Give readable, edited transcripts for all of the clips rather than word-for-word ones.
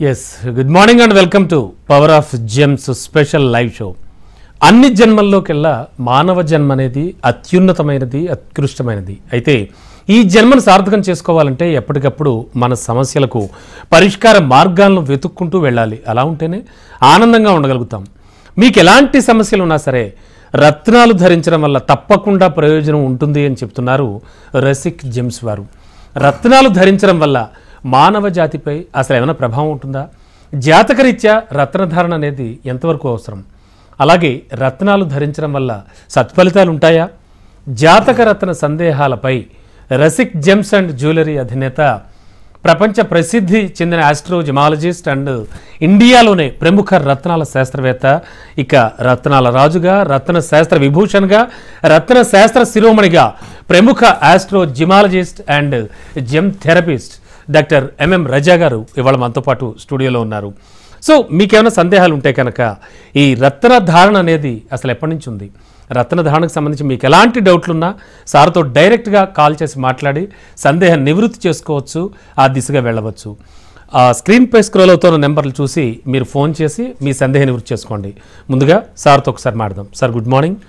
Yes, good morning and welcome to Power of Gems special live show. అన్ని జన్మల్లోకెల్లా మానవ జన్మ అనేది అత్యున్నతమైనది, అత్కృష్టమైనది. అయితే ఈ జన్మను సార్థకం చేసుకోవాలంటే ఎప్పటికప్పుడు మన సమస్యలకు పరిష్కార మార్గాలను వెతుక్కుంటూ వెళ్ళాలి. అలా ఉంటేనే ఆనందంగా ఉండగలుగుతాం. మీకు ఎలాంటి సమస్యలు ఉన్నా సరే రత్నాలు ధరించడం వల్ల తప్పకుండా ప్రయోజనం ఉంటుంది అని చెప్తున్నారు రసిక్ జెమ్స్ వారు. రత్నాలు ధరించడం వల్ల మానవ జాతిపై అసలు ఏమైనా ప్రభావం ఉంటుందా? జాతకరీత్యా రత్నధారణ అనేది ఎంతవరకు అవసరం? అలాగే రత్నాలు ధరించడం వల్ల సత్ఫలితాలు ఉంటాయా? జాతక రత్న సందేహాలపై రసిక్ జెమ్స్ అండ్ జ్యువెలరీ అధినేత, ప్రపంచ ప్రసిద్ధి చెందిన ఆస్ట్రోజిమాలజిస్ట్ అండ్ ఇండియాలోనే ప్రముఖ రత్నాల శాస్త్రవేత్త, ఇక రత్నాల రాజుగా, రత్న శాస్త్ర విభూషణ్గా, రత్న శాస్త్ర శిరోమణిగా ప్రముఖ astrogemologist and gem therapist doctor MM Raza garu ఇవాళ మనతో పాటు స్టూడియోలో ఉన్నారు. సో మీకేమైనా సందేహాలు ఉంటే కనుక ఈ రత్న ధారణ అనేది అసలు ఎప్పటి నుంచి ఉంది, రత్న ధారణకు సంబంధించి మీకు ఎలాంటి డౌట్లున్నా సార్తో డైరెక్ట్గా కాల్ చేసి మాట్లాడి సందేహం నివృత్తి చేసుకోవచ్చు, ఆ దిశగా వెళ్ళవచ్చు. ఆ స్క్రీన్పై స్క్రోల్ అవుతున్న నెంబర్లు చూసి మీరు ఫోన్ చేసి మీ సందేహం నివృత్తి చేసుకోండి. ముందుగా సార్తో ఒకసారి మాట్లాడదాం. Sir good morning.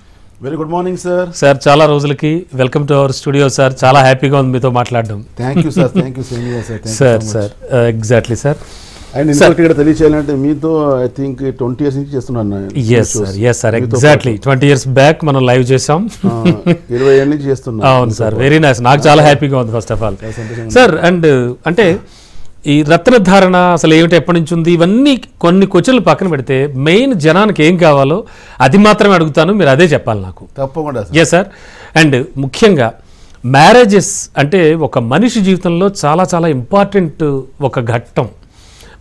Very good morning sir. Sir చాలా రోజులకి welcome to our studio sir. చాలా హ్యాపీగా ఉంది మీతో మాట్లాడడం. Thank you sir. Thank you sir. Exactly sir. And ఇంకొకటి ఇక్కడ తెలియచేయాలంటే మీతో ఐ థింక్ 20 years నుంచి చేస్తున్నాను. Yes sir exactly 20 years back మనం లైవ్ చేసాం. 20 ఏళ్ళ నుంచి చేస్తున్నాను. అవును సార్, వెరీ నైస్. నాకు చాలా హ్యాపీగా ఉంది first of all sir. And అంటే ఈ రత్న ధారణ అసలు ఏమిటి, ఎప్పటి నుంచి ఉంది, ఇవన్నీ కొన్ని క్వశ్చన్లు పక్కన పెడితే మెయిన్ జనానికి ఏం కావాలో అది మాత్రమే అడుగుతాను, మీరు అదే చెప్పాలి నాకు. తప్పకుండా. Yes sir. అండ్ ముఖ్యంగా మ్యారేజెస్ అంటే ఒక మనిషి జీవితంలో చాలా చాలా ఇంపార్టెంట్ ఒక ఘట్టం.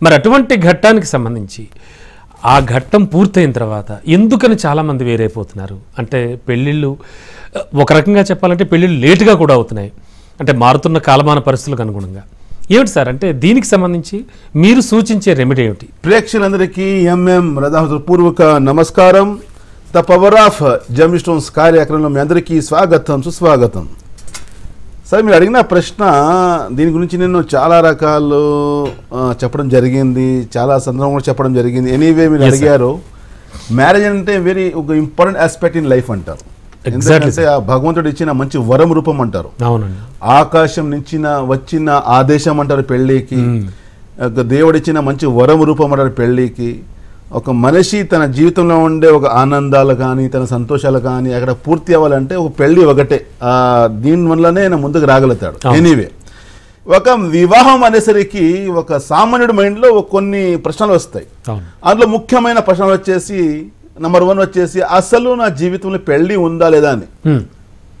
మరి అటువంటి ఘట్టానికి సంబంధించి ఆ ఘట్టం పూర్తయిన తర్వాత ఎందుకని చాలామంది వేరైపోతున్నారు అంటే పెళ్ళిళ్ళు, ఒక రకంగా చెప్పాలంటే పెళ్ళిళ్ళు లేటుగా కూడా అవుతున్నాయి, అంటే మారుతున్న కాలమాన పరిస్థితులకు అనుగుణంగా. ఏమిటి సార్ అంటే దీనికి సంబంధించి మీరు సూచించే రెమెడీ ఏమిటి? ప్రేక్షకులందరికీ ఎంఎం రథాహుతుల పూర్వక నమస్కారం. The power of gem stones కార్యక్రమంలో మీ అందరికీ స్వాగతం, సుస్వాగతం. సార్ మీరు అడిగిన ప్రశ్న, దీని గురించి నేను చాలా రకాలు చెప్పడం జరిగింది, చాలా సందర్భంలో చెప్పడం జరిగింది. ఎనీవే మీరు అడిగారు, మ్యారేజ్ అంటే వెరీ ఒక ఇంపార్టెంట్ ఆస్పెక్ట్ ఇన్ లైఫ్ అంటారు. ఎందుకంటే ఆ భగవంతుడు ఇచ్చిన మంచి వరం రూపం అంటారు. ఆకాశం నుంచి వచ్చిన ఆదేశం అంటారు పెళ్లికి. దేవుడు ఇచ్చిన మంచి వరం రూపం అంటారు పెళ్లికి. ఒక మనిషి తన జీవితంలో ఉండే ఒక ఆనందాలు కానీ తన సంతోషాలు కానీ అక్కడ పూర్తి అవ్వాలంటే ఒక పెళ్లి ఒకటే, దీనివల్లనే ఆయన ముందుకు రాగలుగుతాడు. ఎనీవే ఒక వివాహం అనేసరికి ఒక సామాన్యుడి మైండ్లో కొన్ని ప్రశ్నలు వస్తాయి. అందులో ముఖ్యమైన ప్రశ్నలు వచ్చేసి నెంబర్ 1 వచ్చేసి అసలు నా జీవితంలో పెళ్లి ఉందా లేదా అని.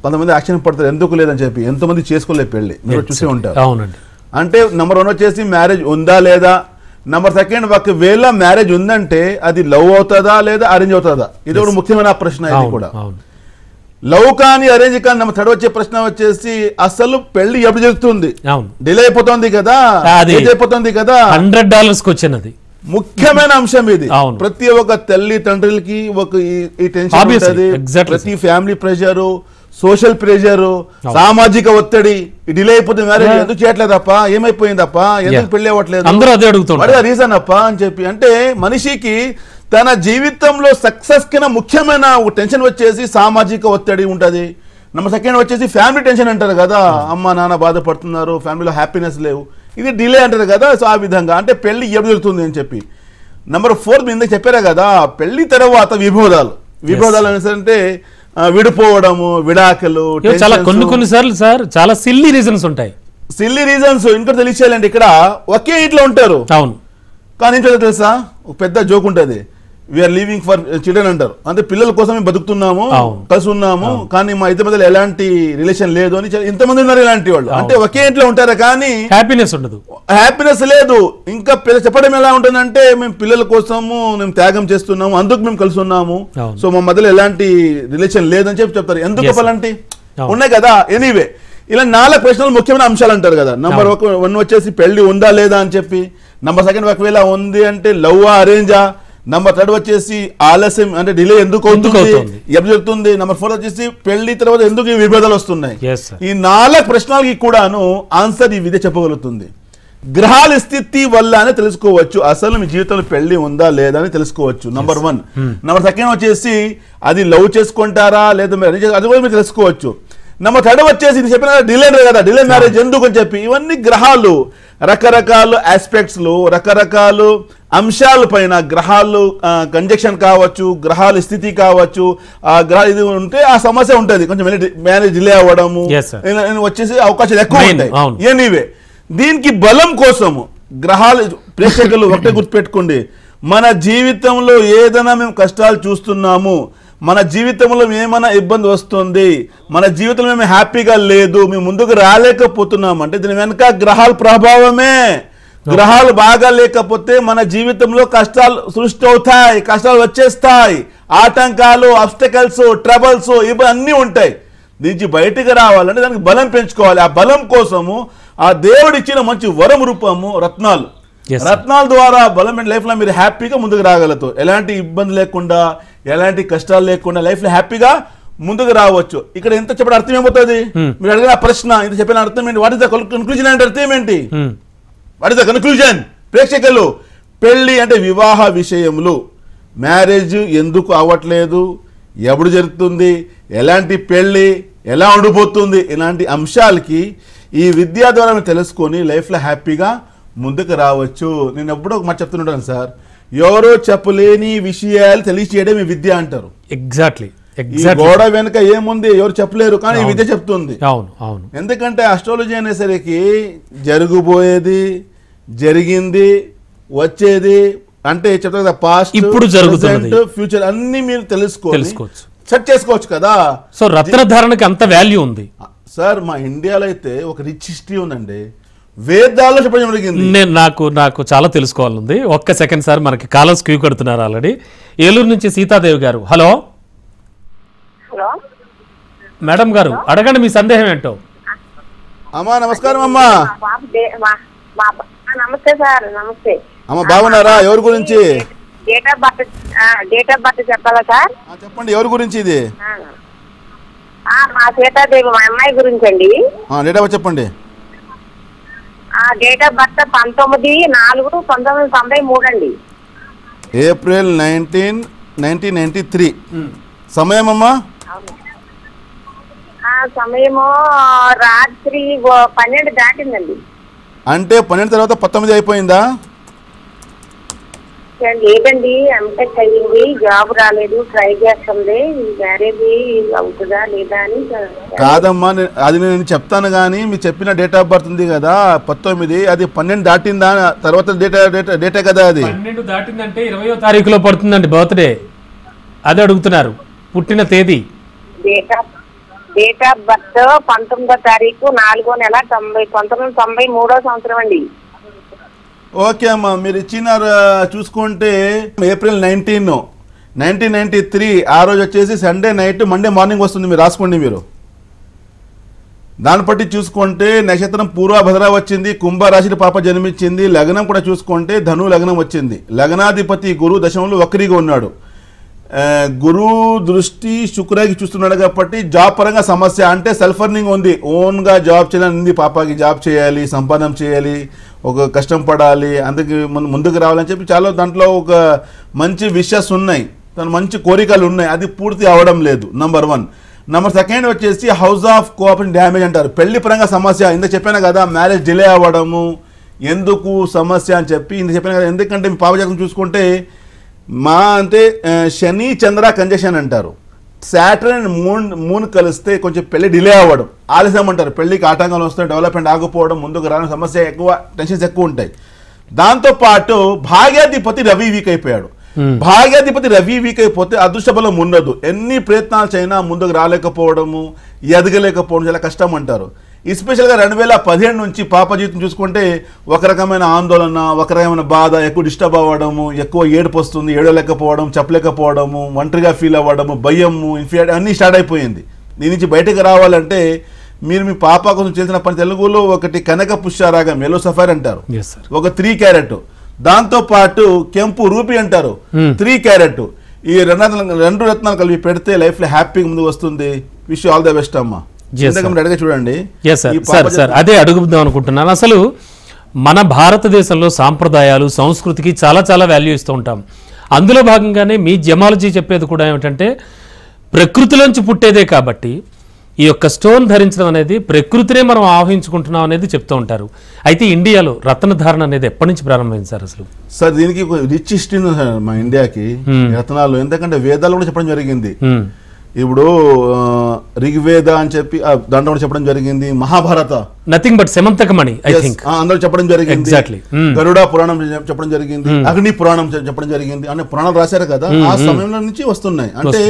కొంతమంది యాక్షన్ పడతారు ఎందుకు లేదని చెప్పి, ఎంతోమంది చేసుకోలేదు పెళ్లి, మీరు చూసే ఉంటారు. అంటే నెంబర్ 1 వచ్చేసి మ్యారేజ్ ఉందా లేదా. నెంబర్ 2 ఒకవేళ మ్యారేజ్ ఉందంటే అది లవ్ అవుతుందా లేదా అరేంజ్ అవుతుందా, ఇది ఒక ముఖ్యమైన ప్రశ్న. ఇది కూడా లవ్ కానీ అరేంజ్ కానీ. నెంబర్ 3 వచ్చే ప్రశ్న వచ్చేసి అసలు పెళ్లి ఎప్పుడు జరుగుతుంది, డిలే అయిపోతుంది కదా, అయిపోతుంది కదా. $100 వచ్చినది ముఖ్యమైన అంశం ఇది. ప్రతి ఒక్క తల్లి తండ్రులకి ఒక ఈ టెన్షన్ ఉంటుంది. ప్రతి ఫ్యామిలీ ప్రెషరు, సోషల్ ప్రెషరు, సామాజిక ఒత్తిడి. డిలే అయిపోతుంది మ్యారేజ్, ఎందుకు చేయట్లేదప్ప, ఏమైపోయిందప్ప, ఎందుకు పెళ్లి అవ్వట్లేదు, రీజన్ అప్ప అని చెప్పి. అంటే మనిషికి తన జీవితంలో సక్సెస్ కింద ముఖ్యమైన టెన్షన్ వచ్చేసి సామాజిక ఒత్తిడి ఉంటుంది. నెంబర్ 2 వచ్చేసి ఫ్యామిలీ టెన్షన్ అంటారు కదా, అమ్మ నాన్న బాధపడుతున్నారు, ఫ్యామిలీలో హ్యాపీనెస్ లేవు, ఇది డిలే అంటారు కదా. సో ఆ విధంగా అంటే పెళ్లి ఎప్పుడు జరుగుతుంది అని చెప్పి. నెంబర్ 4 మీద చెప్పారా కదా, పెళ్లి తర్వాత విభోదాలు అనేసంటే విడిపోవడము, విడాకులు, కొన్నిసార్లు సార్ చాలా సిల్లీ రీజన్స్ ఉంటాయి. సిల్లీ రీజన్స్ ఇంకోటి తెలియచేయాలండి. ఇక్కడ ఒకే ఇంట్లో ఉంటారు, అవును, కానీ ఏంటో తెలుసా, ఒక పెద్ద జోక్ ఉంటుంది, వీఆర్ లివింగ్ ఫర్ చిల్డ్రన్ అంటారు. అంటే పిల్లల కోసం మేము బతుకుతున్నాము, కలిసి ఉన్నాము, కానీ మా ఇద్దరి మధ్యలో ఎలాంటి రిలేషన్ లేదు అని ఇంతమంది ఉన్నారు ఇలాంటి వాళ్ళు. అంటే ఒకే ఇంట్లో ఉంటారు కానీ హ్యాపీనెస్ ఉండదు, హ్యాపీనెస్ లేదు. ఇంకా చెప్పడం ఎలా ఉంటుందంటే మేము పిల్లల కోసము మేము త్యాగం చేస్తున్నాము, అందుకు మేము కలిసి ఉన్నాము, సో మా మధ్యలో ఎలాంటి రిలేషన్ లేదని చెప్తారు. ఎందుకు అలాంటి ఉన్నాయి కదా. ఎనీవే ఇలా 4 ప్రశ్నలు ముఖ్యమైన అంశాలు అంటారు కదా. నెంబర్ 1 వచ్చేసి పెళ్లి ఉందా లేదా అని చెప్పి. నెంబర్ 2 ఒకవేళ ఉంది అంటే లవ్ అరేంజా. నెంబర్ 3 వచ్చేసి ఆలస్యం అంటే డిలే ఎందుకు అవుతుంది, ఎప్పుడు జరుగుతుంది. నెంబర్ 4 వచ్చేసి పెళ్లి తర్వాత ఎందుకు ఈ విభేదాలు వస్తున్నాయి. ఈ 4 ప్రశ్నలకి కూడాను ఆన్సర్ ఈ విద్య చెప్పగలుగుతుంది. గ్రహాల స్థితి వల్ల అని తెలుసుకోవచ్చు. అసలు మీ జీవితంలో పెళ్లి ఉందా లేదా అని తెలుసుకోవచ్చు. నంబర్ 1. నంబర్ 2 వచ్చేసి అది లవ్ చేసుకుంటారా లేదా అది కూడా మీరు తెలుసుకోవచ్చు. నంబర్ 3 వచ్చేసి ఇది చెప్పిన కదా డిలే మ్యారేజ్ ఎందుకు అని చెప్పి ఇవన్నీ గ్రహాలు రకరకాల ఆస్పెక్ట్స్ లో రకరకాల అంశాల పైన గ్రహాలు కంజక్షన్ కావచ్చు, గ్రహాల స్థితి కావచ్చు, ఆ గ్రహాలు ఇది ఉంటే ఆ సమస్య ఉంటుంది. కొంచెం మ్యారేజ్ డిలే అవ్వడము వచ్చేసి అవకాశాలు ఎక్కువ ఉంటాయి. ఎనీవే దీనికి బలం కోసము గ్రహాలు ప్రేక్షకులు ఒకటే గుర్తుపెట్టుకోండి, మన జీవితంలో ఏదైనా మేము కష్టాలు చూస్తున్నాము, మన జీవితంలో ఏమైనా ఇబ్బంది వస్తుంది, మన జీవితంలో మేము హ్యాపీగా లేదు, మేము ముందుకు రాలేకపోతున్నాం అంటే దీని వెనక గ్రహాల ప్రభావమే. గ్రహాలు బాగా లేకపోతే మన జీవితంలో కష్టాలు సృష్టి అవుతాయి, కష్టాలు వచ్చేస్తాయి, ఆటంకాలు, అబ్స్టకల్స్, ట్రబుల్స్ ఇవి అన్నీ ఉంటాయి. దీనికి బయటికి రావాలంటే దానికి బలం పెంచుకోవాలి. ఆ బలం కోసము ఆ దేవుడు ఇచ్చిన మంచి వరం రూపము రత్నాలు. రత్నాల ద్వారా బలం లైఫ్ లో మీరు హ్యాపీగా ముందుకు రాగలుగుతారు. ఎలాంటి ఇబ్బంది లేకుండా, ఎలాంటి కష్టాలు లేకుండా లైఫ్ లో హ్యాపీగా ముందుకు రావచ్చు. ఇక్కడ ఎంత చెప్పిన అర్థం ఏమవుతుంది? మీరు అడిగిన ప్రశ్న ఇంత చెప్పిన అర్థం ఏంటి? వాట్ ఇస్ ద కన్క్లూజన్ అంటే అర్థం ఏంటి? What is the conclusion? ప్రేక్షకులు, పెళ్లి అంటే వివాహ విషయములు, మ్యారేజ్ ఎందుకు అవ్వట్లేదు, ఎప్పుడు జరుగుతుంది, ఎలాంటి పెళ్లి ఎలా ఉండిపోతుంది, ఇలాంటి అంశాలకి ఈ విద్య ద్వారా తెలుసుకొని లైఫ్లో హ్యాపీగా ముందుకు రావచ్చు. నేను ఎప్పుడో ఒక మాట చెప్తుంటాను సార్, ఎవరో చెప్పలేని విషయాలు తెలియచేయడం ఈ విద్య అంటారు. ఎగ్జాక్ట్లీ. గోడ వెనుక ఏముంది ఎవరు చెప్పలేరు, కానీ ఈ విద్య చెప్తుంది. ఎందుకంటే అస్ట్రాలజీ అనేసరికి జరగబోయేది, జరిగింది, వచ్చేది అంటే చెప్తా పాస్ట్, ఇప్పుడు జరుగుతుంది, ఫ్యూచర్ అన్ని మీరు తెలుసుకోవచ్చు, సెట్ చేసుకోవచ్చు కదా. సో రత్నధారణకి అంత వాల్యూ ఉంది సార్. మా ఇండియాలో అయితే ఒక రిచ్ హిస్టరీ ఉందండి, వేదాల్లో చెప్పడం జరిగింది. నాకు చాలా తెలుసుకోవాలండి. ఒక్క సెకండ్ సార్, మనకి కాలర్స్ క్యూ కడుతున్నారు ఆల్రెడీ. ఏలూరు నుంచి సీతాదేవి గారు. హలో మేడం గారు, అడగండి మీ సందేహం ఏంటో. అమ్మా నమస్కారం. అమ్మా నమస్తే సార్. నమస్తే అమ్మ, బాగున్నారా? ఎవరి గురించి? డేట్ ఆఫ్ బర్త్ చెప్పాలా సార్? చెప్పండి, ఎవరి గురించి ఇది? మా సీతాదేవి, మా అమ్మాయి గురించి అండి. డేట్ ఆఫ్ చెప్పండి. డేట్ ఆఫ్ బర్త్ 19/4/1993 అండి. ఏప్రిల్ 19, 1993. సమయం అమ్మా? సమయము రాత్రి 12 దాటిందండి. అంటే 12 తర్వాత 19 అయిపోయిందా? లేదండి, ఎంటెక్ అయ్యింది, జాబ్ రాలేదు, ట్రై చేస్తుంది, మ్యారేజ్ అవుతుందా లేదా అని. కాదమ్మా, అది నేను చెప్తాను కానీ మీరు చెప్పిన డేట్ ఆఫ్ బర్త్ ఉంది కదా 19, అది 12 దాటిందా? తర్వాత డేటే కదా అది. 12 దాటిందంటే 20వ తారీఖులో పడుతుందండి బర్త్డే. అది అడుగుతున్నారు, పుట్టిన తేదీ. డేట్ ఆఫ్ బర్త్ 19వ తారీఖు 4వ నెల 1993 సంవత్సరం అండి. ఓకే అమ్మా, మీరు ఇచ్చిన చూసుకుంటే ఏప్రిల్ 19, 1993 ఆ రోజు వచ్చేసి సండే నైట్, మండే మార్నింగ్ వస్తుంది. మీరు రాసుకోండి. మీరు దాన్ని బట్టి చూసుకుంటే నక్షత్రం పూర్వభద్ర వచ్చింది, కుంభరాశి పాప జన్మించింది. లగ్నం కూడా చూసుకుంటే ధను లగ్నం వచ్చింది. లగ్నాధిపతి గురు దశమంలో వక్రీగా ఉన్నాడు. గురు దృష్టి శుక్రకి చూస్తున్నాడు కాబట్టి జాబ్ పరంగా సమస్య, అంటే సెల్ఫ్ ఎర్నింగ్ ఉంది, ఓన్గా జాబ్ చేయాలని పాపకి, జాబ్ చేయాలి, సంపాదన చేయాలి, ఒక కష్టం పడాలి, అందుకే ముందుకు రావాలని చెప్పి చాలా దాంట్లో ఒక మంచి విషయాస్ ఉన్నాయి, తను మంచి కోరికలు ఉన్నాయి, అది పూర్తి అవడం లేదు. నంబర్ 1. నంబర్ 2 వచ్చేసి హౌస్ ఆఫ్ కోఆపరేషన్ డ్యామేజ్ అంటారు. పెళ్లి పరంగా సమస్య. ఇంత చెప్పాను కదా, మ్యారేజ్ డిలే అవ్వడము ఎందుకు సమస్య అని చెప్పి ఇంత చెప్పాను కదా. ఎందుకంటే మీ పాపజాతకం చూసుకుంటే అంటే శని చంద్ర కంజక్షన్ అంటారు. సాటర్న్ అండ్ మూన్ కలిస్తే కొంచెం పెళ్లి డిలే అవ్వడం, ఆలస్యం అంటారు. పెళ్లికి ఆటంకాలు వస్తాయి, డెవలప్మెంట్ ఆగిపోవడం, ముందుకు రావడం, సమస్య ఎక్కువ, టెన్షన్స్ ఎక్కువ ఉంటాయి. దాంతోపాటు భాగ్యాధిపతి రవి వీక్ అయిపోయాడు. భాగ్యాధిపతి రవి వీక్ అయిపోతే అదృష్ట బలం ఉండదు. ఎన్ని ప్రయత్నాలు చేయనా ముందుకు రాలేకపోవడము, ఎదగలేకపోవడం చాలా కష్టం అంటారు. ఎస్పెషల్గా 2015 నుంచి పాప జీవితం చూసుకుంటే ఒక రకమైన ఆందోళన, ఒక రకమైన బాధ, ఎక్కువ డిస్టర్బ్ అవ్వడము, ఎక్కువ ఏడుపు వస్తుంది, ఏడలేకపోవడం, చెప్పలేకపోవడము, ఒంటరిగా ఫీల్ అవ్వడము, భయము, ఇన్ఫియారిటీ అన్నీ స్టార్ట్ అయిపోయింది. దీని నుంచి బయటకు రావాలంటే మీరు మీ పాప కోసం చేసిన పని, తెలుగులో ఒకటి కనక పుష్యరాగం, ఎల్లో సఫైర్ అంటారు, ఒక 3 క్యారెట్, దాంతోపాటు కెంపు రూపీ అంటారు 3 క్యారెట్, ఈ 2 రత్నాలు కలిపి పెడితే లైఫ్ లో హ్యాపీగా ముందుకు వస్తుంది. విష్ ఆల్ ద బెస్ట్ అమ్మా. అడిగే చూడండి. అదే అడుగుదాం అనుకుంటున్నాను. అసలు మన భారతదేశంలో సాంప్రదాయాలు సంస్కృతికి చాలా చాలా వాల్యూ ఇస్తూ ఉంటాం. అందులో భాగంగానే మీ జమాలజీ చెప్పేది కూడా ఏమిటంటే ప్రకృతిలోంచి పుట్టేదే కాబట్టి ఈ యొక్క స్టోన్ ధరించడం అనేది ప్రకృతినే మనం ఆహ్వానించుకుంటున్నాం అనేది చెప్తూ ఉంటారు. అయితే ఇండియాలో రత్నధారణ అనేది ఎప్పటి నుంచి ప్రారంభమైంది సార్? అసలు సార్ దీనికి రిచ్ హిస్టరీ ఉంది సార్ మా ఇండియాకి రత్నాలు. ఎందుకంటే వేదాలు కూడా చెప్పడం జరిగింది. ఇప్పుడు ఋగ్వేద అని చెప్పి దాంట్లో కూడా చెప్పడం జరిగింది. Mahabharata nothing but Semanthakamani I think అందులో చెప్పడం జరిగింది. గరుడ పురాణం చెప్పడం జరిగింది. అగ్ని పురాణం చెప్పడం జరిగింది. అంటే పురాణాలు రాశారు కదా, ఆ సమయంలో నుంచి వస్తున్నాయి. అంటే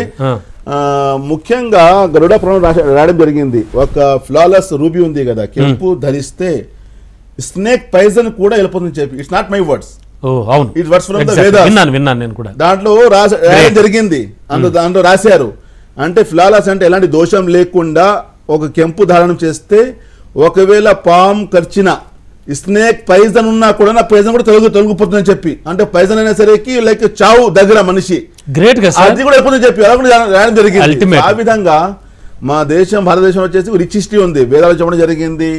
ముఖ్యంగా గరుడ పురాణం రాయడం జరిగింది. ఒక ఫ్లాలెస్ రూబీ ఉంది కదా, కెంపు ధరిస్తే స్నేక్ పైజన్ కూడా వెళ్ళిపోతుంది చెప్పి. It's not my words, it's words from the Vedas. విన్నాను నేను కూడా. దాంట్లో రాయడం జరిగింది. దాంట్లో రాశారు. అంటే ఫ్లాలెస్ అంటే ఎలాంటి దోషం లేకుండా ఒక కెంపు ధారణం చేస్తే ఒకవేళ పాము కర్చిన స్నేక్ పైజన్ ఉన్నా కూడా నా పైజన్ కూడా తొలగిపోతుందని చెప్పి. అంటే పైజన్ అయినా సరేకి లైక్ చావు దగ్గర మనిషి గ్రేట్ గా అది కూడా అయిపోతుందని చెప్పి అలా కూడా రాయడం జరిగింది. ఆ విధంగా మా దేశం భారతదేశం వచ్చేసి రిచ్ హిస్టరీ ఉంది. వేదాలు చెప్పడం జరిగింది.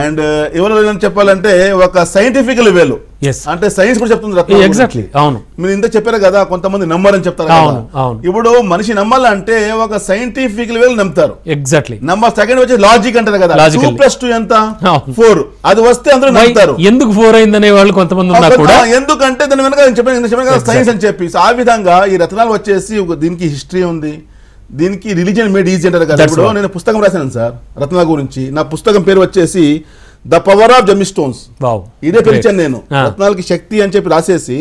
అండ్ ఎవరు చెప్పాలంటే ఒక సైంటిఫిక్ వేలు, అంటే సైన్స్ కూడా చెప్తుంది. ఎగ్జాక్ట్లీ అవును. మీరు ఇంత చెప్పారు కదా, కొంతమంది నమ్మరని చెప్తారు కదా. ఇప్పుడు మనిషి నమ్మాలంటే ఒక సైంటిఫిక్ వేలు నమ్ముతారు. ఎగ్జాక్ట్లీ. నంబర్ సెకండ్ వచ్చి లాజిక్ అంటారు కదా, 2+2 ఎంత 4, అది వస్తే అందరూ నమ్ముతారు. ఎందుకు 4 అయిందనే వాళ్ళు కొంతమంది ఉన్నారు కూడా. ఎందుకంటే దాని వెనక చెప్పాను కదా సైన్స్ అని చెప్పి. ఆ విధంగా ఈ రత్నాలు వచ్చేసి దీనికి హిస్టరీ ఉంది. దీనికి రిలీజియన్ మేడ్ ఈజీ అంటారు కదా. ఇప్పుడు నేను పుస్తకం రాశాను సార్ రత్నాల గురించి. నా పుస్తకం పేరు వచ్చేసి the power of gem stones. ఇదే పిలిచాను నేను. రత్నాలకి శక్తి అని చెప్పి రాసేసి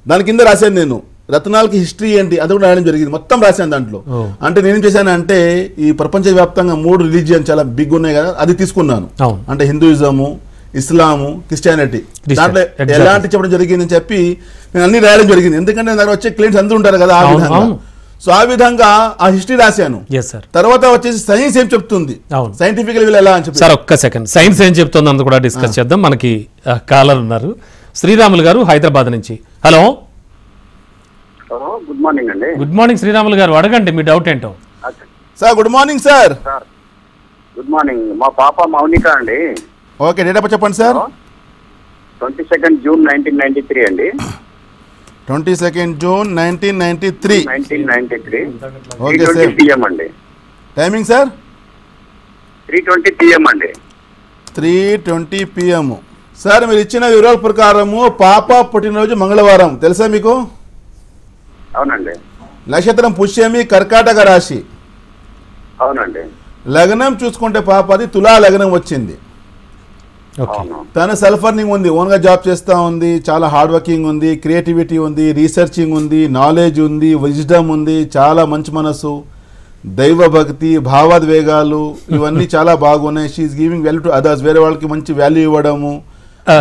దాని కింద రాశాను నేను రత్నాలకి హిస్టరీ ఏంటి అది కూడా రాయడం జరిగింది. మొత్తం రాశాను దాంట్లో. అంటే నేనేం చేశాను అంటే ఈ ప్రపంచ వ్యాప్తంగా 3 రిలీజియన్ చాలా బిగ్ ఉన్నాయి కదా, అది తీసుకున్నాను. అంటే హిందూయిజము, ఇస్లాము, క్రిస్టియానిటీ. దాంట్లో ఎలాంటి చెప్పడం జరిగింది అని చెప్పి నేను అన్ని రాయడం జరిగింది. ఎందుకంటే నా దగ్గర వచ్చే క్లయింట్స్ అందరూ ఉంటారు కదా, ఆ విధంగా. సో ఆ విధంగా ఆ హిస్టరీ రాశాను. తర్వాత వచ్చేసి సైన్స్ ఏం చెప్తుంది, సైంటిఫిక్ ఎలా అని చెప్పి. సార్ ఒక్క సెకండ్, సైన్స్ ఏం చెప్తుంది అందు కూడా డిస్కస్ చేద్దాం. మనకి కాలర్ ఉన్నారు, శ్రీరాములు గారు హైదరాబాద్ నుంచి. హలో గుడ్ మార్నింగ్ అండి. గుడ్ మార్నింగ్ శ్రీరాములు గారు, అడగండి మీ డౌట్ ఏంటో. Sir good morning sir. Good morning. మా పాప మౌనిక అండి. ఓకే, డేట్ ఆఫ్ చెప్పండి సార్. 22 జూన్ 1993 అండి. 22 జూన్ 1993. Okay sir. PM అండి. టైమింగ్ సార్ 3:20 PM అండి. 3:20 PM. సార్ మీరు ఇచ్చిన వివరాల ప్రకారము పాప పుట్టినరోజు మంగళవారం, తెలుసా మీకు? అవునండి. నక్షత్రం పుష్యమి, కర్కాటక రాశి. అవునండి. లగ్నం చూసుకుంటే పాపది తులా లగ్నం వచ్చింది. తన సెల్ఫ్ ఎర్నింగ్ ఉంది, ఓన్గా జాబ్ చేస్తూ ఉంది, చాలా హార్డ్ వర్కింగ్ ఉంది, క్రియేటివిటీ ఉంది, రీసెర్చింగ్ ఉంది, నాలెడ్జ్ ఉంది, విజ్డమ్ ఉంది, చాలా మంచి మనసు, దైవ భక్తి, భావోద్వేగాలు ఇవన్నీ చాలా బాగున్నాయి. She's giving value to others. వేరే వాళ్ళకి మంచి వాల్యూ ఇవ్వడము,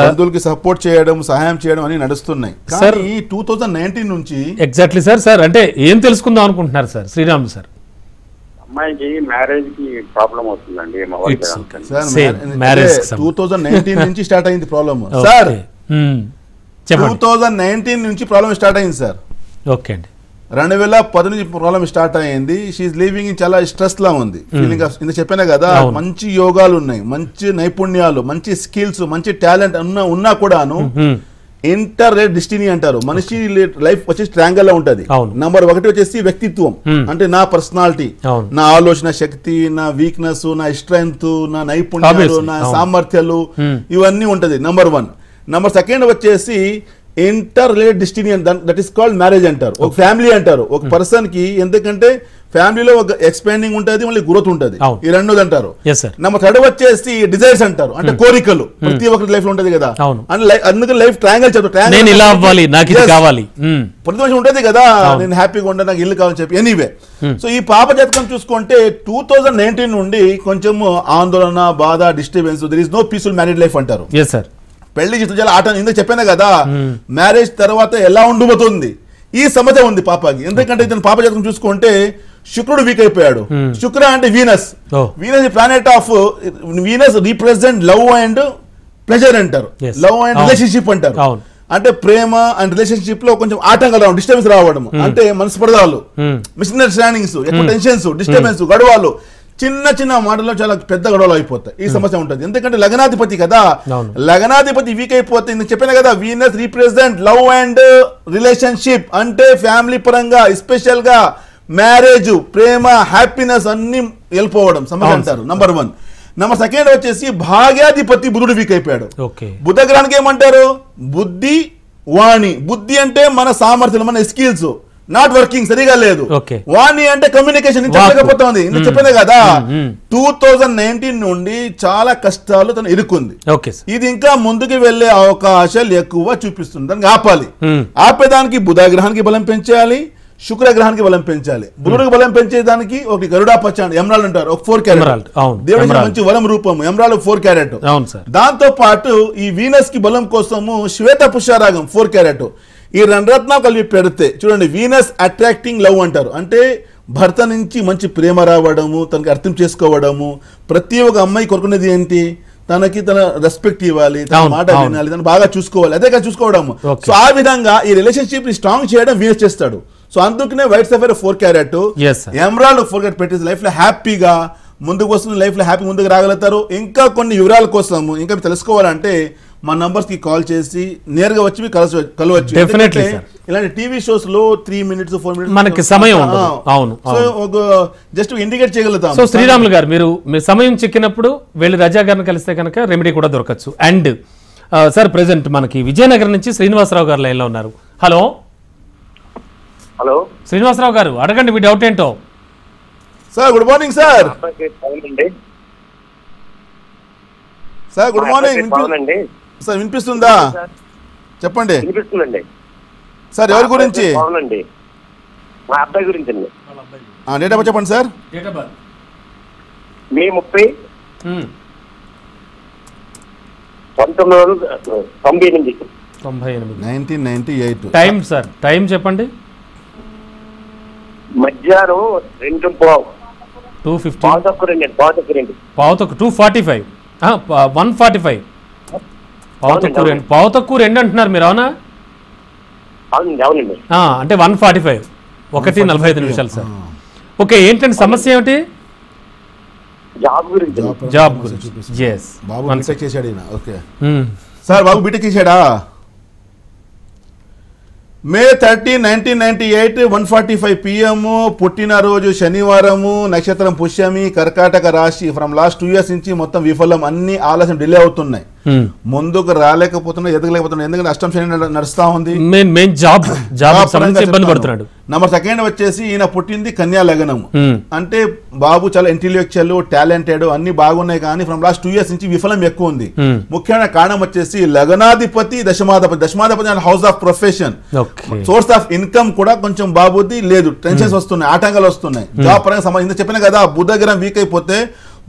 బంధువులకి సపోర్ట్ చేయడం, సహాయం చేయడం అని నడుస్తున్నాయి. కానీ 2019 నుంచి ఎగ్జాక్ట్లీ సార్ అంటే ఏం తెలుసుకుందాం అనుకుంటున్నారు సార్ శ్రీరామ్ సార్? అమ్మాయికి మ్యారేజ్ కి ప్రాబ్లం అవుతుందండి. 2019 నుంచి స్టార్ట్ అయింది ప్రాబ్లమ్ సార్. 2019 నుంచి ప్రాబ్లమ్ స్టార్ట్ అయింది సార్. ఓకే అండి. 2010 నుంచి ప్రాబ్లమ్ స్టార్ట్ అయ్యింది. షీఈస్ లివింగ్ ఇన్ చాలా స్ట్రెస్ లా ఉంది. ఫీలింగ్ ఆఫ్ ఇంత చెప్పానే కదా, మంచి యోగాలు ఉన్నాయి, మంచి నైపుణ్యాలు, మంచి స్కిల్స్, మంచి టాలెంట్ ఉన్నా కూడాను ఇంటర్ డెస్టినీ అంటారు. మనిషి లైఫ్ వచ్చేసి ట్రయాంగిల్ లో ఉంటది. నంబర్ 1 వచ్చేసి వ్యక్తిత్వం, అంటే నా పర్సనాలిటీ, నా ఆలోచన శక్తి, నా వీక్నెస్, నా స్ట్రెంగ్త్, నా నైపుణ్యాలు, నా సామర్థ్యాలు ఇవన్నీ ఉంటది నంబర్ 1. నంబర్ 2 వచ్చేసి inter related destiny, that is called marriage అంటారు. ఒక ఫ్యామిలీ అంటారు ఒక పర్సన్ కి. ఎందుకంటే ఫ్యామిలీలో ఒక ఎక్స్పాండింగ్ ఉంటుంది, మళ్ళీ గ్రోత్ ఉంటుంది, ఈ రెండోది అంటారు. నంబర్ 3 వచ్చేసి డిజైర్స్ అంటారు, అంటే కోరికలు ప్రతి ఒక్కరి లైఫ్ లో ఉంటది కదా. అందుకని లైఫ్ ట్రయాంగిల్ చెప్తారు. ప్రతి మనిషి ఉంటది కదా, నేను హ్యాపీగా ఉంటాను, నాకు ఇల్లు కావాలని చెప్పి. ఎనీవే, సో ఈ పాప జాతకం చూసుకుంటే 2019 నుండి కొంచెం ఆందోళన, బాధ, disturbance, there is no peaceful married life అంటారు. పెళ్లి చాలా ఆట. ఇందుకు చెప్పాను కదా, మ్యారేజ్ తర్వాత ఎలా ఉండబోతుంది ఈ సమస్య ఉంది పాపకి. ఎందుకంటే ఇతను పాప జాతకం చూసుకుంటే శుక్రుడు వీక్ అయిపోయాడు. శుక్ర అంటే Venus. Venus planet of Venus represent love and pleasure అంటారు, లవ్ అండ్ రిలేషన్షిప్ అంటారు. అంటే ప్రేమ అండ్ రిలేషన్షిప్ లో కొంచెం ఆటంకాలు రావడం, డిస్టర్బెన్స్ రావడం, అంటే మనస్పర్ధాలు, మిస్అండర్స్టాండింగ్స్, ఎక్కువ టెన్షన్స్, డిస్టర్బెన్స్, గొడవలు, చిన్న చిన్న మాటల్లో చాలా పెద్ద గొడవలు అయిపోతాయి. ఈ సమస్య ఉంటుంది, ఎందుకంటే లగ్నాధిపతి కదా. అవును. లగ్నాధిపతి వీక్ అయిపోతే నేను చెప్పాను కదా, Venus represent love and relationship, అంటే ఫ్యామిలీ పరంగా ఎస్పెషల్ గా మ్యారేజ్, ప్రేమ, హ్యాపీనెస్ అన్ని వెళ్ళిపోవడం సమస్య అంటారు. నంబర్ 1. నంబర్ 2 వచ్చేసి భాగ్యాధిపతి బుధుడు వీక్ అయిపోయాడు. ఓకే. బుధ గ్రహానికి ఏమంటారు? బుద్ధి, వాణి. బుద్ధి అంటే మన సామర్థ్యం, మన స్కిల్స్ నాట్ వర్కింగ్, సరిగా లేదు. వాణి అంటే కమ్యూనికేషన్ చెప్పలేకపోతుంది. చెప్పేదే కదా 2019 నుండి చాలా కష్టాలు తను ఇరుక్కుంది. ఇది ఇంకా ముందుకు వెళ్లే అవకాశాలు ఎక్కువ చూపిస్తుంది. దానికి ఆపాలి. ఆపేదానికి బుధ గ్రహానికి బలం పెంచాలి, శుక్ర గ్రహానికి బలం పెంచాలి. బుధుడికి బలం పెంచేదానికి ఒక గరుడా పచ్చ ఎమరాల్డ్ అంటారు, ఒక 4 క్యారెట్. దేవుడికి మంచి వరం రూపం ఎమరాల్డ్ 4 క్యారెట్. దాంతో పాటు ఈ వీనస్ కి బలం కోసము శ్వేత పుష్యరాగం 4 క్యారెట్. ఈ 2 రత్నాలు కలిపి పెడితే చూడండి, వీనస్ అట్రాక్టింగ్ లవ్ అంటారు. అంటే భర్త నుంచి మంచి ప్రేమ రావడము, తనకి అర్థం చేసుకోవడము. ప్రతి ఒక్క అమ్మాయి కోరుకునేది ఏంటి? తనకి తన రెస్పెక్ట్ ఇవ్వాలి, తన మాట వినాలి, తను బాగా చూసుకోవాలి, అదే కదా చూసుకోవడము. సో ఆ విధంగా ఈ రిలేషన్షిప్ ని స్ట్రాంగ్ చేయడం వీనస్ చేస్తాడు. సో అందుకనే white sapphire 4 carrot, emerald 4 carrot పెట్టేసి లైఫ్ లో హ్యాపీగా ముందుకు వస్తుంది, లైఫ్ లో హ్యాపీ ముందుకు రాగలుగుతారు. ఇంకా కొన్ని వివరాల కోసం ఇంకా తెలుసుకోవాలంటే మా నంబర్స్ కి కాల్ చేసి నేరుగా వచ్చి కలవచ్చు. ఇలాంటి టీవీ షోస్ లో 3 minutes 4 minutes మనకి సమయం ఉండదు. అవును. సో ఒక జస్ట్ ఇండికేట్ చేయగలుగుతాం. సో శ్రీరాములు గారు, మీరు మీ సమయం చిక్కినప్పుడు వెళ్ళి రజా గారిని కలిస్తే కనుక రెమెడీ కూడా దొరకచ్చు. అండ్ సార్ ప్రెసెంట్ మనకి విజయనగరం నుంచి శ్రీనివాసరావు గారు లైన్ లో ఉన్నారు. హలో హలో శ్రీనివాసరావు గారు, అడగండి మీ డౌట్ ఏంటో. Sir good morning sir. Sir good morning sir, వినిపిస్తుందా? చెప్పండి. వినిపిస్తుందండి సార్. ఎవరి గురించి? మా అబ్బాయి గురించి అండి. డేట్ ఆఫ్ బర్త్ చెప్పండి సార్. మే 30, 1998. 1998. టైం సార్, టైం చెప్పండి. మధ్యాహ్నం 2:15. 2:50. పావుతక్కు 2:45. 1:45. పావుతక్కు 2 అంటున్నారు మీరు, అవునా? అవునండి. అంటే 1:45, 1:45 సార్. ఓకే, ఏంటంటే సమస్య ఏమిటి? జాబ్ గురించి. బాబు బీటెక్ చేశాడు. ఓకే సార్, బాబు బీటెక్ చేశాడా? మే 30, 1998, 1:45 PM, పుట్టినరోజు శనివారము, నక్షత్రం పుష్యమి, కర్కాటక రాశి. ఫ్రమ్ లాస్ట్ 2 years నుంచి మొత్తం విఫలం, అన్ని ఆలస్యం, డిలే అవుతున్నాయి, ముందుకు రాలేకపోతున్నాయి, ఎదగలేకపోతున్నాయి. ఎందుకంటే అష్టం శని నడుస్తా ఉంది. నంబర్ 2 వచ్చేసి ఈయన పుట్టింది కన్యా లగ్నము. అంటే బాబు చాలా ఇంటెలెక్చువల్, టాలెంటెడ్, అన్ని బాగున్నాయి. కానీ ఫ్రమ్ లాస్ట్ 2 years నుంచి విఫలం ఎక్కువ ఉంది. ముఖ్యమైన కారణం వచ్చేసి లగ్నాధిపతి దశమాధిపతి. దశమాధిపతి అంటే house of profession, source of income కూడా కొంచెం బాబుది లేదు. టెన్షన్స్ వస్తున్నాయి, ఆటంకాలు వస్తున్నాయి. జాబ్ పరంగా సంబంధించి చెప్పిన కదా, బుధ గ్రహం వీక్ అయిపోతే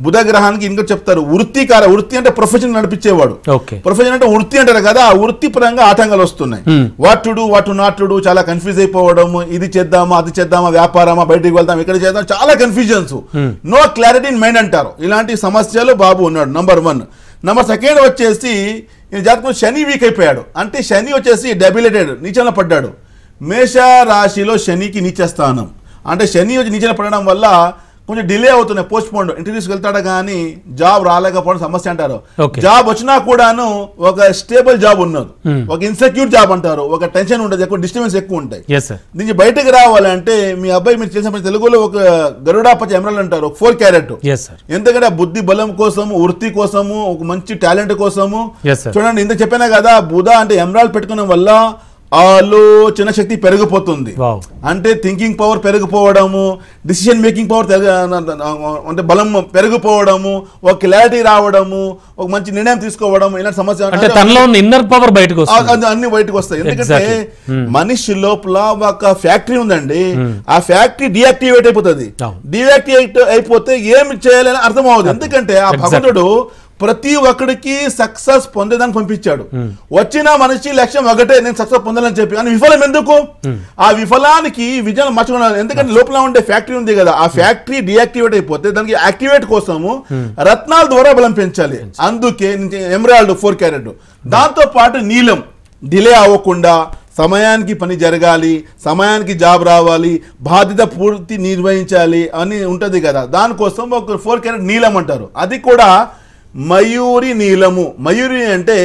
బుధ గ్రహానికి ఇంకా చెప్తారు వృత్తి అంటే ప్రొఫెషన్ నడిపించేవాడు. ప్రొఫెషన్ అంటే వృత్తి అంటారు కదా, ఆ వృత్తి పరంగా ఆటంకాలు వస్తున్నాయి. What to do, what to not to do, చాలా కన్ఫ్యూజ్ అయిపోవడం. ఇది చేద్దామా, అది చేద్దామా, వ్యాపారమా, బయటికి వెళ్దాం, ఇక్కడ చేద్దాం, చాలా confusions, no clarity in mind అంటారు. ఇలాంటి సమస్యలు బాబు ఉన్నాడు. నంబర్ 1. నంబర్ 2 వచ్చేసి జాతకం శని వీక్ అయిపోయాడు. అంటే శని వచ్చేసి డెబిలేటెడ్, నీచంలో పడ్డాడు. మేష రాశిలో శనికి నీచ స్థానం. అంటే శని వచ్చి నీచంలో పడడం వల్ల కొంచెం డిలే అవుతున్నాయి, పోస్ట్ పోన్. ఇంటర్వ్యూస్కి వెళ్తాడు కానీ జాబ్ రాలేకపోవడం సమస్య అంటారు. జాబ్ వచ్చినా కూడాను ఒక స్టేబుల్ జాబ్ ఉన్నది, ఒక ఇన్సెక్యూర్ జాబ్ అంటారు, ఒక టెన్షన్ ఉంటుంది, ఎక్కువ డిస్టర్బెన్స్ ఎక్కువ ఉంటాయి. దీనికి బయటకు రావాలంటే మీ అబ్బాయి మీరు చేసిన తెలుగులో ఒక గరుడా పచ్చ ఎమరాల్డ్ అంటారు, 4 క్యారెట్. ఎందుకంటే బుద్ధి బలం కోసము, వృత్తి కోసము, ఒక మంచి టాలెంట్ కోసము. చూడండి, ఇంత చెప్పినా కదా, బుధ అంటే ఎమరాల్డ్ పెట్టుకోవడం వల్ల ఆలోచన శక్తి పెరిగిపోతుంది. అంటే థింకింగ్ పవర్ పెరిగిపోవడము, డిసిషన్ మేకింగ్ పవర్ అంటే బలం పెరిగిపోవడము, ఒక క్లారిటీ రావడము, ఒక మంచి నిర్ణయం తీసుకోవడం, ఇలాంటి సమస్య అన్ని బయటకు వస్తాయి. ఎందుకంటే మనిషి లోపల ఒక ఫ్యాక్టరీ ఉందండి, ఆ ఫ్యాక్టరీ డియాక్టివేట్ అయిపోతుంది. డియాక్టివేట్ అయిపోతే ఏమి చేయాలని అర్థం అవ్వదు. ఎందుకంటే ఆ భగవంతుడు ప్రతి ఒక్కడికి సక్సెస్ పొందేదాన్ని పంపించాడు. వచ్చిన మనిషి లక్ష్యం ఒకటే, నేను సక్సెస్ పొందాలని చెప్పి. కానీ విఫలం ఎందుకు? ఆ విఫలానికి విజయం మార్చుకున్నాను. ఎందుకంటే లోపల ఉండే ఫ్యాక్టరీ ఉంది కదా, ఆ ఫ్యాక్టరీ డియాక్టివేట్ అయిపోతే దానికి యాక్టివేట్ కోసము రత్నాల ద్వారా బలం పెంచాలి. అందుకే ఎమరాల్డ్ 4 క్యారెట్, దాంతో పాటు నీలం డిలే అవ్వకుండా సమయానికి పని జరగాలి, సమయానికి జాబ్ రావాలి, బాధ్యత పూర్తి నిర్వహించాలి అని ఉంటుంది కదా. దానికోసం ఒక 4 క్యారెట్ నీలం అంటారు. అది కూడా మయూరి నీలము. మయూరి అంటే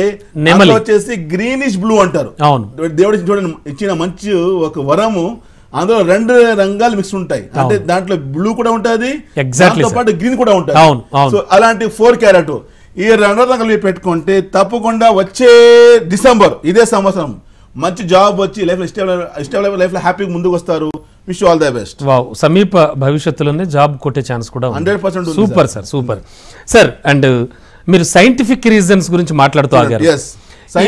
వచ్చేసి గ్రీనిష్ బ్లూ అంటారు. దేవుడి చూడండి ఇచ్చిన మంచి ఒక వరము. అందులో 2 రంగాలు మిక్స్ ఉంటాయి. అంటే దాంట్లో బ్లూ కూడా ఉంటుంది, దాంతో పాటు గ్రీన్ కూడా ఉంటుంది. సో అలాంటి 4 క్యారెట్ ఈ 2 రంగులు పెట్టుకుంటే తప్పకుండా వచ్చే డిసెంబర్ ఇదే సంవత్సరం మంచి జాబ్ వచ్చి లైఫ్ లైఫ్ లో హ్యాపీగా ముందుకు వస్తారు. Wish all the best. సమీప భవిష్యత్తులోనే జాబ్ కొట్టే ఛాన్స్ కూడా 100%. Super sir, super sir. And మీరు సైంటిఫిక్ రీజన్స్ గురించి మాట్లాడుతూ ఆగారు.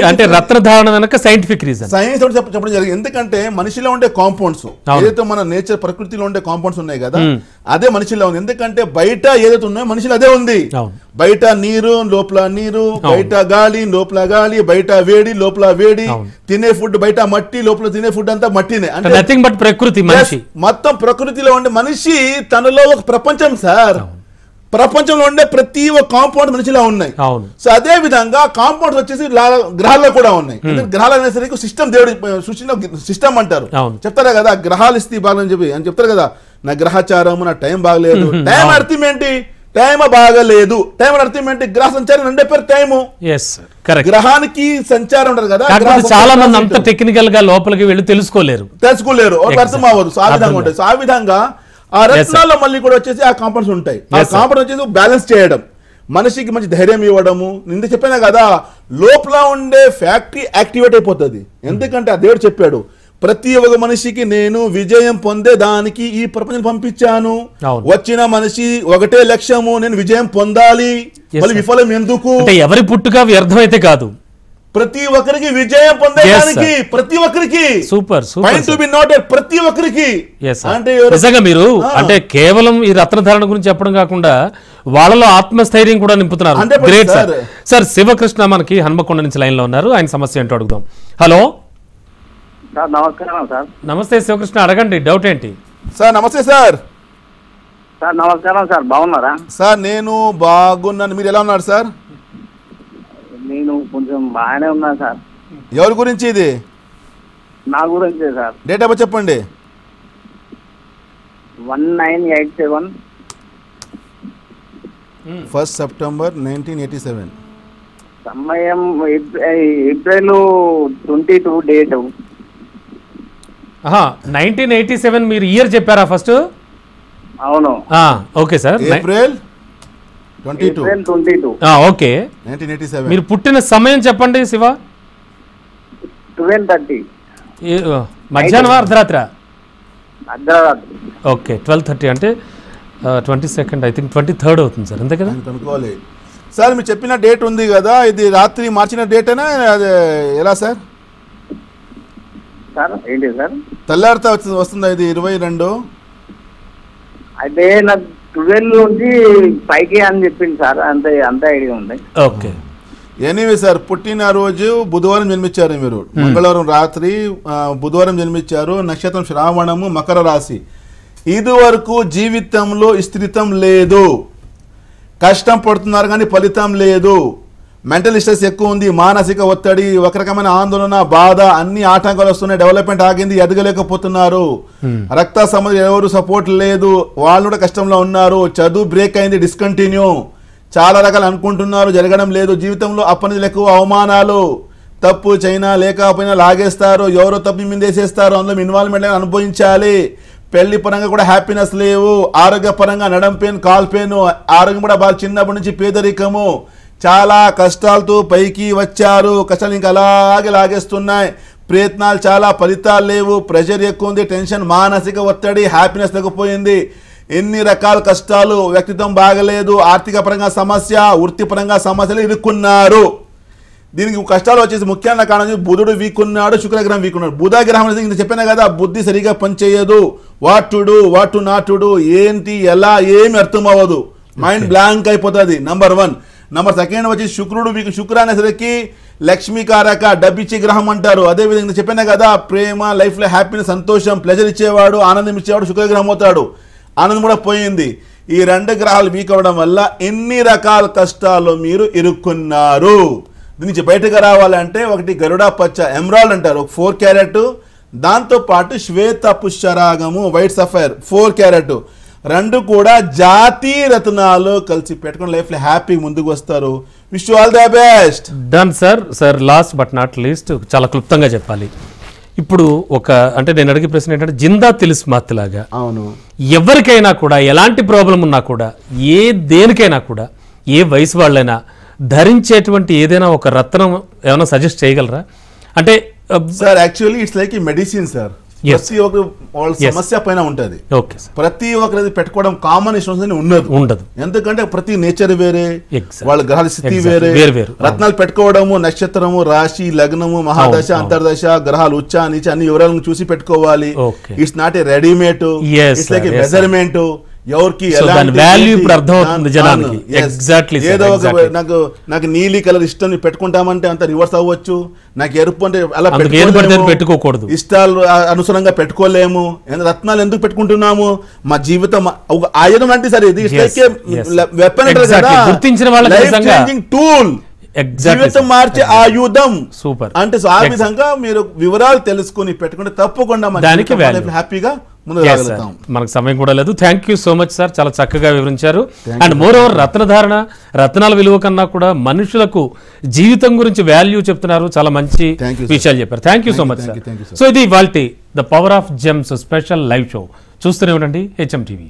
అంటే రత్నధారణ వెనక సైంటిఫిక్ రీజన్, సైన్స్ చెప్పడం జరిగింది. ఎందుకంటే మనిషిలో ఉండే కాంపౌండ్స్ ఏదైతే మన నేచర్ ప్రకృతిలో ఉండే కాంపౌండ్స్ ఉన్నాయి కదా, అదే మనిషిలో ఉంది. ఎందుకంటే బయట ఏదైతే ఉన్నాయో మనిషిలో అదే ఉంది. బయట నీరు, లోపల నీరు, బయట గాలి, లోపల గాలి, బయట వేడి, లోపల వేడి, తినే ఫుడ్ బయట మట్టి, లోపల తినే ఫుడ్ అంతా మట్టినే. అంటే నథింగ్ బట్ ప్రకృతి. మనిషి మొత్తం ప్రకృతిలో ఉండే మనిషి తనలో ఒక ప్రపంచం సార్. ప్రపంచంలో ఉండే ప్రతి ఒక్క కాంపౌండ్ మనిషిలో ఉన్నాయి. సో అదే విధంగా కాంపౌండ్స్ వచ్చేసి గ్రహాల్లో కూడా ఉన్నాయి. గ్రహాలు అనేసరికి సిస్టమ్, దేవుడి సృష్టిలో సిస్టమ్ అంటారు. చెప్తారా కదా గ్రహాలు ఇస్తే బాగాలని చెప్పి అని చెప్తారు కదా. నా గ్రహచారం, నా టైం బాగలేదు. టైం అర్థం ఏంటి? టైం బాగలేదు. టైం అర్థం ఏంటి? గ్రహ సంచారం 2 పేరు టైము. గ్రహానికి సంచారం ఉంటారు కదా. చాలా మంది అంత టెక్నికల్ గా లోపలికి వెళ్ళి తెలుసుకోలేరు, అర్థం అవ్వదు. సో ఆ విధంగా ఉంటాయి. సో ఆ విధంగా ఆ రత్నాల్లో మళ్ళీ కూడా వచ్చేసి ఆ కాంపౌండ్స్ ఉంటాయి. ఆ కాంపౌండ్ వచ్చేసి బ్యాలెన్స్ చేయడం, మనిషికి మంచి ధైర్యం ఇవ్వడము. నింద చెప్పాను కదా, లోపల ఉండే ఫ్యాక్టరీ యాక్టివేట్ అయిపోతుంది. ఎందుకంటే ఆ దేవుడు చెప్పాడు, ప్రతి ఒక్క మనిషికి నేను విజయం పొందేదానికి ఈ ప్రపంచం పంపించాను. వచ్చిన మనిషి ఒకటే లక్ష్యము, నేను విజయం పొందాలి. మళ్ళీ విఫలం ఎందుకు? ఎవరి పుట్టుక వ్యర్థమైతే కాదు, ప్రతి ఒక్కరికి విజయం పొందేదానికి, ప్రతి ఒక్కరికి సూపర్ ప్రతి ఒక్కరికి. అంటే నిజంగా మీరు అంటే కేవలం ఈ రత్నధారణ గురించి చెప్పడం కాకుండా వాళ్ళలో ఆత్మస్థైర్యం కూడా నింపుతున్నారు. Great sir. సార్ శివకృష్ణ మనకి హన్మకొండ నుంచి లైన్ లో ఉన్నారు. ఆయన సమస్య ఏంటో అడుగుదాం. హలో సార్, నమస్కారం సార్. నమస్తే శివకృష్ణ, అడగండి. డౌట్ ఏంటి సార్? నమస్తే సార్. సార్ నమస్కారం సార్, బాగున్నారా సార్? నేను బాగున్నాను, మీరు ఎలా ఉన్నారు సార్? నేను కొంచెం బాగానే ఉన్నా సార్. ఎవరి గురించి ఇది? నా గురించే సార్. డేట్ ఆఫ్ బర్త్ చెప్పండి. 1987 1 సెప్టెంబర్ 1987. సమయం ఏప్రిల్ 22 డేట్. 1987 మీరు ఇయర్ చెప్పారా ఫస్ట్? అవును. Okay sir. ఏప్రిల్ 22. ఓకే. 1987. మీరు పుట్టిన సమయం చెప్పండి శివ. 12:30. మధ్యాహ్నం అర్ధరాత్రి? అర్ధరాత్రి. ఓకే. 12:30 అంటే 22nd, ఐ థింక్ 23rd అవుతుంది సార్, అంతే కదా? కనుక్కోవాలి సార్. మీరు చెప్పిన డేట్ ఉంది కదా, ఇది రాత్రి మార్చిన డేటేనా? అది ఎలా సార్? సార్ ఏంటి సార్? తెల్లారితే వస్తుందా ఇది? 22. అయితే నాకు 12 నుంచి పైకి అని చెప్పింది సార్. అంతే ఐడియా ఉంది. ఓకే. ఎనీవే సార్, పుట్టినరోజు బుధవారం జన్మించారు మీరు. మంగళవారం రాత్రి బుధవారం జన్మించారు. నక్షత్రం శ్రావణము, మకర రాశి. ఇది వరకు జీవితంలో స్థిరితం లేదు, కష్టం పడుతున్నారు కానీ ఫలితం లేదు. మెంటల్ స్ట్రెస్ ఎక్కువ ఉంది, మానసిక ఒత్తిడి, ఒక రకమైన ఆందోళన, బాధ, అన్ని ఆటంకాలు వస్తున్నాయి. డెవలప్మెంట్ ఆగింది, ఎదగలేకపోతున్నారు. రక్త సంబంధం ఎవరు సపోర్ట్ లేదు, వాళ్ళు కూడా కష్టంలో ఉన్నారు. చదువు బ్రేక్ అయింది, డిస్కంటిన్యూ. చాలా రకాలు అనుకుంటున్నారు, జరగడం లేదు. జీవితంలో అప్పనిది ఎక్కువ, అవమానాలు, తప్పు చైనా లేకపోయినా లాగేస్తారు, ఎవరో తప్పు మిందేసేస్తారు, అందులో ఇన్వాల్వ్మెంట్ అనుభవించాలి. పెళ్లి పరంగా కూడా హ్యాపీనెస్ లేవు, ఆరోగ్య పరంగా నడం పెయిన్, కాల్ పెయిన్, ఆరోగ్యం కూడా బాగా చిన్నప్పటి నుంచి పేదరికము, చాలా కష్టాలతో పైకి వచ్చారు. కష్టాలు ఇంకా అలాగే లాగేస్తున్నాయి. ప్రయత్నాలు చాలా, ఫలితాలు లేవు. ప్రెషర్ ఎక్కువ ఉంది, టెన్షన్, మానసిక ఒత్తిడి, హ్యాపీనెస్ తగ్గిపోయింది. ఎన్ని రకాల కష్టాలు, వ్యక్తిత్వం బాగలేదు, ఆర్థిక పరంగా సమస్య, వృత్తిపరంగా సమస్యలు ఇరుక్కున్నారు. దీనికి కష్టాలు వచ్చేసి ముఖ్యంగా కారణం బుధుడు వీక్ ఉన్నాడు, శుక్రగ్రహం వీక్ ఉన్నాడు. బుధ గ్రహం అనేది చెప్పినా కదా, బుద్ధి సరిగా పనిచేయదు. What to do, what to not to do, ఏంటి ఎలా ఏమి అర్థం అవ్వదు, మైండ్ బ్లాంక్ అయిపోతుంది. నంబర్ 1. నంబర్ 2 వచ్చి శుక్రుడు వీక్. శుక్ర అనేసరికి లక్ష్మీకారక, డబ్బిచ్చే గ్రహం అంటారు. అదేవిధంగా చెప్పినా కదా, ప్రేమ, లైఫ్లో హ్యాపీనెస్, సంతోషం, ప్లెజర్ ఇచ్చేవాడు, ఆనందం ఇచ్చేవాడు శుక్రగ్రహం అవుతాడు. ఆనందం కూడా పోయింది. ఈ 2 గ్రహాలు వీక్ అవ్వడం వల్ల ఎన్ని రకాల కష్టాలు మీరు ఇరుక్కున్నారు. దీని నుంచి బయటకు రావాలంటే ఒకటి గరుడా పచ్చ ఎమరాల్డ్ అంటారు, ఒక 4 క్యారెట్, దాంతో పాటు శ్వేత పుష్యరాగము వైట్ సఫైర్ 4 క్యారెట్, రెండు కూడా జాతి రత్నాలు కలిసి పెట్టుకుని లైఫ్ లో హ్యాపీ ముందుకు వస్తారు. Wish you all the best. Done sir. Last but not least చాలా క్లుప్తంగా చెప్పాలి. ఇప్పుడు అంటే నేను అడిగే ప్రశ్న ఏంటంటే జిందా తెలుసు మాత్రలాగా అవును, ఎవరికైనా కూడా ఎలాంటి ప్రాబ్లం ఉన్నా కూడా దేనికైనా కూడా ఏ వయసు వాళ్ళైనా ధరించేటువంటి ఏదైనా ఒక రత్నం ఏమైనా సజెస్ట్ చేయగలరా? అంటే sir actually it's like medicine sir. ప్రతి ఒక్క వాళ్ళ సమస్య పైన ఉంటది. ప్రతి ఒక్కరిది పెట్టుకోవడం కామన్ ఇష్యూస్ ఉండదు. ఎందుకంటే ప్రతి నేచర్ వేరే, వాళ్ళ గ్రహాల స్థితి వేరే. రత్నాలు పెట్టుకోవడము నక్షత్రము, రాశి, లగ్నము, మహాదశ, అంతర్దశ, గ్రహాలు ఉచ్చ నీచ అన్ని వివరాలను చూసి పెట్టుకోవాలి. It's not a readymade, it's like A measurement. ఎవరికి ఏదో నాకు నీలి కలర్ ఇష్టం పెట్టుకుంటామంటే అంత రివర్స్ అవ్వచ్చు. నాకు ఎరుపు అంటే అలా పెట్టుకోకూడదు, ఇష్టాలు అనుసరంగా పెట్టుకోలేము. రత్నాలు ఎందుకు పెట్టుకుంటున్నాము? మా జీవితం ఒక ఆయుధం అంటే సరే, ఇది వెపన్ టూల్, జీవితం మార్చే ఆయుధం. సూపర్. అంటే ఆ విధంగా మీరు వివరాలు తెలుసుకుని పెట్టుకుంటే తప్పకుండా హ్యాపీగా మనకు సమయం కూడా లేదు. Thank you so much sir, చాలా చక్కగా వివరించారు. అండ్ మోర్ ఓవర్ రత్నాల విలువ కన్నా కూడా మనుషులకు జీవితం గురించి వాల్యూ చెప్తున్నారు. చాలా మంచి విషయాలు చెప్పారు. Thank you so much sir. So ఇది ఇవాల్టి the power of gems special live show. చూస్తూనే ఉండండి HM TV.